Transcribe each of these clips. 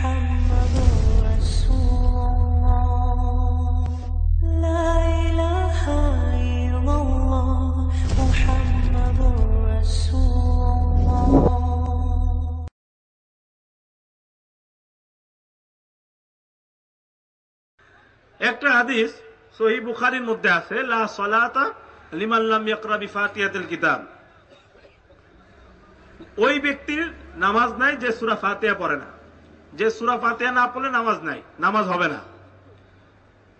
একটা হাদিস সহিহ বুখারীর মধ্যে আছে, লা সালাতা লিমান লাম ইয়াকরা বিফাতিহাতিল কিতাব। ওই ব্যক্তির নামাজ নাই যে সূরা ফাতিহা পড়ে না। যে সূরা ফাতিহা না পড়লে নামাজ নাই, নামাজ হবে না।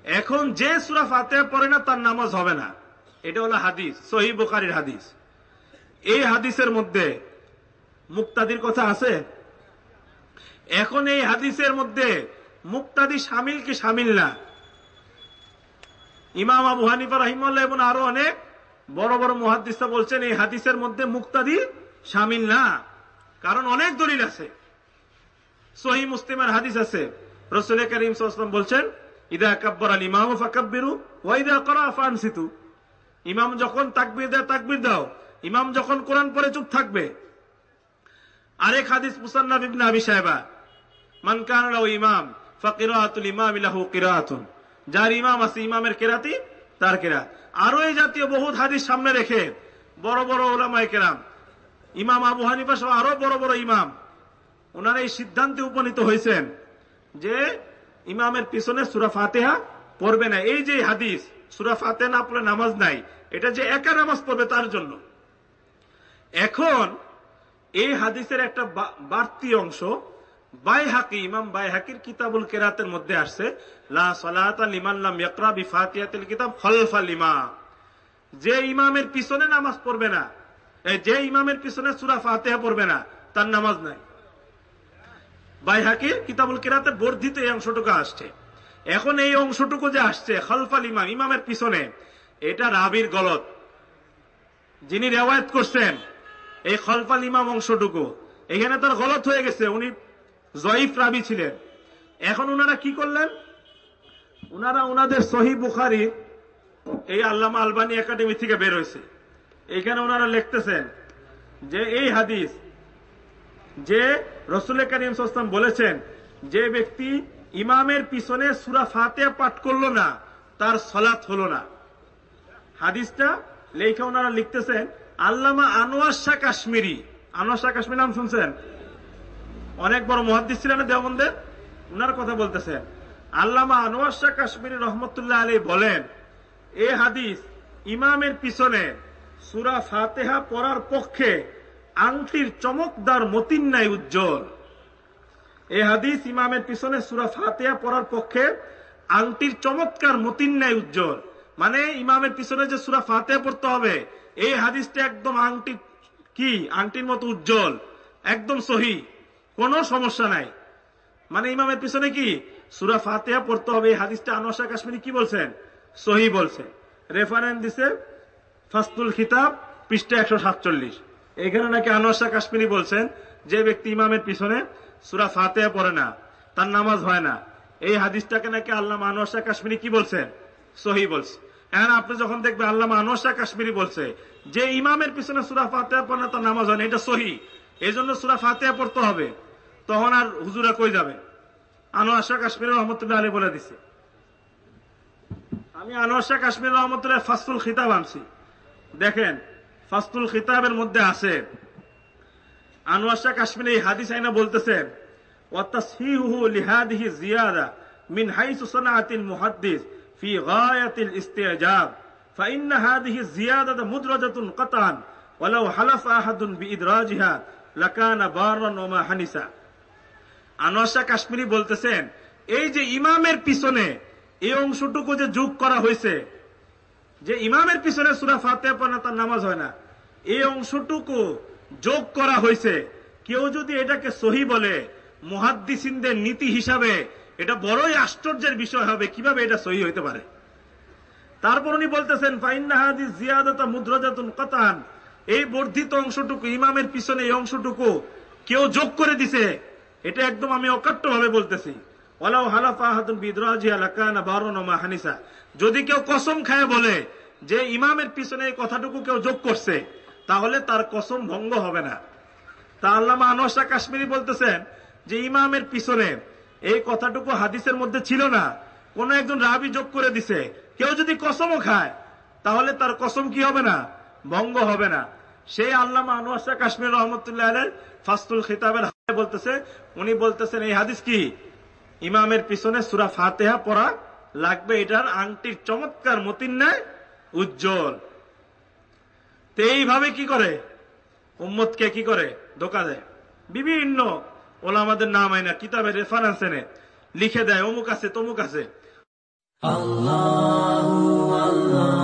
এখন যে সূরা ফাতিহা পড়ে না তার নামাজ হবে না, এটা হলো হাদিস, সহিহ বুখারীর হাদিস। এই হাদিসের মধ্যে মুক্তাদির কথা আছে। এখন এই হাদিসের মধ্যে মুক্তাদি শামিল কি শামিল না? ইমাম আবু হানিফা রাহিমাহুল্লাহ এবং আরো অনেক বড় বড় মুহাদ্দিসরা বলছেন এই হাদিসের মধ্যে মুক্তাদি শামিল না, কারণ অনেক দলিল আছে। সহিহ মুসলিমের হাদিস আছে, রাসূল করিম সাল্লাল্লাহু আলাইহি ওয়াসাল্লাম বলছেন, ইদা কাব্বারা আল ইমামু ফাকাব্বিরু ওয়া ইদা ক্বারা ফানসিতু। ইমাম যখন তাকবীর দেয় তাকবীর দাও, ইমাম যখন কোরআন পড়ে চুপ থাকবে। আরেক হাদিস মুসান্নাফ ইবনে আবি শায়বা, মান কানা লাহু ইমাম ফাকিরাতুল ইমামি লাহু কিরাআতুন। যার ইমাম আছে ইমামের কেরাতি তার কেরাত। আরো এই জাতীয় বহুত হাদিস সামনে রেখে বড় বড় উলামায়ে কেরাম, ইমাম আবু হানিফা সহ আরো বড় বড় ইমাম, ওনারা এই সিদ্ধান্তে উপনীত হয়েছেন যে ইমামের পিছনে সূরা ফাতিহা পড়বে না। এই যে হাদিস সূরা ফাতিহা না পড়লে নামাজ নাই, এটা যে একা নামাজ পড়বে তার জন্য। এখন এই হাদিসের একটা বাড়তি অংশ বাইহাকি, ইমাম বাইহাকির কিতাবুল কেরাতের মধ্যে আসছে, লা সালাতা লিমান লাম ইয়াকরা বিফাতিহাতিল কিতাব খালফাল ইমাম। যে ইমামের পিছনে নামাজ পড়বে না, যে ইমামের পিছনে সূরা ফাতিহা পড়বে না তার নামাজ নাই। বাইহাকির কিতাবুল কেরাতে বর্ধিত এই অংশটুকু আসছে। এখন এই অংশটুকু যে আসছে খালফাল ইমাম, ইমামের পিছনে, এটা রাবির গলত। যিনি রিওয়ায়াত করছেন এই খালফাল ইমাম অংশটুকু, এখানে তার গলত হয়ে গেছে, উনি জয়ীফ রাবি ছিলেন। এখন উনারা কি করলেন, উনারা উনাদের সহিহ বুখারী, এই আল্লামা আলবানী একাডেমি থেকে বের হয়েছে, এখানে ওনারা লিখতেছেন যে এই হাদিস যে রাসূল করিম সাল্লাল্লাহু আলাইহি ওয়াসাল্লাম বলেছেন যে ব্যক্তি ইমামের পিছনে সূরা ফাতিহা পাঠ করলো না তার সালাত হলো না, হাদিসটা লেখা ওনারা লিখতেছেন আল্লামা আনোয়ার শাহ কাশ্মীরি। আনোয়ার শাহ কাশ্মীরি নাম শুনছেন? অনেক বড় মুহাদ্দিস ছিলেন দেওবন্দের, উনার কথা বলতেছেন। আল্লামা আনোয়ার শাহ কাশ্মীরি রহমতুল্লাহ আলাইহি বলেন এই হাদিস ইমামের পিছনে সূরা ফাতিহা পড়ার পক্ষে আংটির চমকদার মতিন নাই উজ্জ্বল। এই হাদিস ইমামের পিছনে সূরা ফাতিহা পড়ার পক্ষে আংটির চমৎকার মতিন নাই উজ্জ্বল, মানে ইমামের পিছনে যে সূরা ফাতিহা পড়তে হবে এই হাদিসটা একদম আংটি কি আংটির মতো উজ্জ্বল, একদম সহি, কোনো সমস্যা নাই। মানে ইমামের পিছনে কি সূরা ফাতিহা পড়তে হবে, এই হাদিসটা আনোয়ার শাহ কাশ্মীরি কি বলছেন? সহি বলছে। রেফারেন্স দিছে ফাসলুল খিতাব পৃষ্ঠা 147। এখানে নাকি আনোয়ার শাহ কাশ্মীরি বলছেন যে ব্যক্তি ইমামের পিছনে সূরা ফাতিহা পড়ে না তার নামাজ হয় না, এই হাদিসটাকে নাকি আল্লামা আনোয়ার শাহ কাশ্মীরি কি বলছেন? সহি বলছে। এখন আপনি যখন দেখবেন আল্লামা আনোয়ার শাহ কাশ্মীরি বলছে যে ইমামের পিছনে সূরা ফাতিহা পড়ে না তার নামাজ হয় না, এটা সহি, এই জন্য সূরা ফাতিহা পড়তে হবে, তখন আর হুজুরা কই যাবে? আনোয়ার শাহ কাশ্মীরি রহমতুল্লাহ আলাইহি বলে দিছে। আমি আনোয়ার শাহ কাশ্মীরি রহমতুল্লাহ ফাসলুল খিতাব আনছি, দেখেন ফাসলুল খিতাবের মধ্যে আছে আনোয়ার শাহ কাশ্মীরি এই হাদিস আইনা বলতেছেন ওয়া তাসহিহু লিহাদিহি জিয়াদা মিন হাইসু সানাআতিল মুহাদ্দিস ফি গায়াতিল ইস্তিজাব ফাইন্না হাদিহি জিয়াদাতু মুদরাজাতুন কাতান ওয়ালাউ হালাফা আহাদুন বিইদরাজিহা লাকানা বাররান ওয়া মা হানিসা। আনোয়ার শাহ কাশ্মীরি বলতেছেন এই যে ইমামের পিছনে এই অংশটুকু যে যোগ করা হয়েছে, যে ইমামের পিছনে সূরা ফাতিহা পড়ে না তার নামাজ হয় না, এই অংশটুকু যোগ করা হয়েছে, কেউ যদি এটাকে সহি বলে মুহাদ্দিসিনদের নীতি হিসাবে এটা বড়ই আশ্চর্যের বিষয় হবে, কিভাবে এটা সহি হইতে পারে। তারপর উনি বলতেছেন ফাইন্না হাদিস জিয়াদাতু মুদরাজাতুন কাতান, এই বর্ধিত অংশটুকু ইমামের পিছনে এই অংশটুকু কেউ যোগ করে দিছে, এটা একদম আমি অকাট্য ভাবে বলতেছি। ওয়ালাউ হালাফা আহাদুন বিইদরাজিহা লাকানা বাররান ওয়া মা হানিসা, যদি কেউ কসম খায় বলে যে ইমামের পিছনে এই কথাটুকু কেউ যোগ করছে তাহলে তার কসম ভঙ্গ হবে না। তা আল্লামা আনোয়ার শাহ কাশ্মীরি বলতেছেন যে ইমামের পিছনে, এই কথাটুকু হাদিসের মধ্যে ছিল না, কোন একজন রাবি যোগ করে দিছে। কেউ যদি কসমও খায় তাহলে তার কসম কি হবে না, ভঙ্গ হবে না। সেই আল্লামা আনোয়ার শাহ কাশ্মীর রহমতুল্লাহ আলাইহির ফাসলুল খিতাবের বলতেছে, উনি বলতেছেন এই হাদিস কি, ইমামের পিছনে সূরা ফাতিহা পড়া লাগবে, এটার আংটির চমৎকার মতিন ন্যায় উজ্জ্বল। তো এইভাবে কি করে উম্মতকে কি করে ধোকা দেয়, বিভিন্ন ওলামাদের নাম আইনা কিতাবের রেফারেন্স এনে লিখে দেয়, অমুক আছে তমুক আছে। আল্লাহু আল্লাহ।